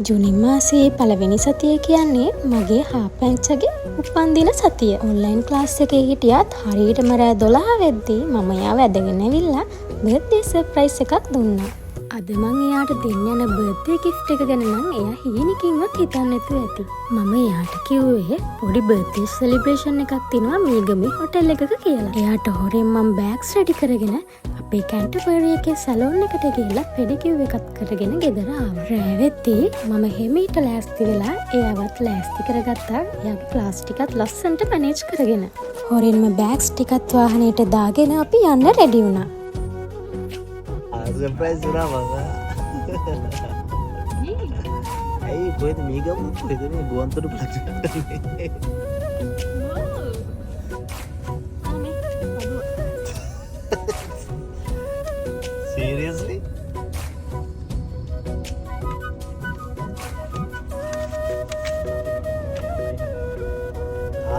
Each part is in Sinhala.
ජුනි මාසයේ පළවෙනි සතිය කියන්නේ මගේ හාපැංචගේ උපන්දින සතිය. ඔන්ලයින් ක්ලාස් එකේ හිටියත් හරියටම රෑ 12 වෙද්දී මම එයාව ඇදගෙන ඇවිල්ලා බර්ත්ඩේ සර්ප්‍රයිස් එකක් දුන්නා. අද මං එයාට දෙන්න යන බර්ත්ඩේ ගිෆ්ට් එක ගැන නම් එයා හීනකින්වත් හිතන්නේ නැතුව ඇති. මම එයාට කිව්වේ පොඩි බර්ත්ඩේ සෙලිබ්‍රේෂන් එකක් තියෙනවා මීගමේ හොටෙල් එකක කියලා. එයාට හොරෙන් මම බෑග්ස් රෙඩි කරගෙන අපේ කැන්ටර්බරි එකේ සැලෝන් එකට ගිහිල්ලා පෙඩිකියුර් එකක් කරගෙන ගෙදර ආවා. රෑ වෙද්දී මම හිමීට ලෑස්ති වෙලා එයාවත් ලෑස්ති කරගත්තා. එයාගේ ක්ලාස් ටිකත් ලස්සනට මැනේජ් කරගෙන. හොරෙන්ම බෑග්ස් ටිකත් වාහනේට දාගෙන අපි යන්න රෙඩි වුණා. सरप्राइज सुना मगा आई कोई तो मीगा मुझे कोई तो नहीं बुआन तो seriously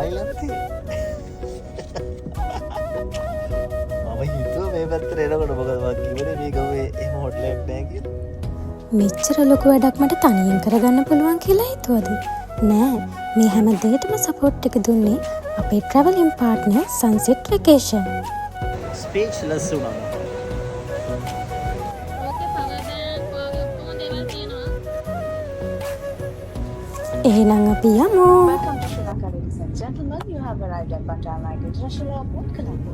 I love you මෙච්චර ලොකු වැඩක් මට තනියෙන් කරගන්න පුළුවන් කියලා හිතුවද? නෑ, මේ හැම දෙයකටම සපෝට් එක දුන්නේ අපේ ට්‍රැවලින් පාර්ට්නර් සන්සෙට් වෙකේෂන්. ස්පීච්ලස් වුණා. එහෙනම් අපි යමු. Welcome to Sri Lanka, ladies and gentlemen. You have arrived at Bandaranaike International Airport, Colombo.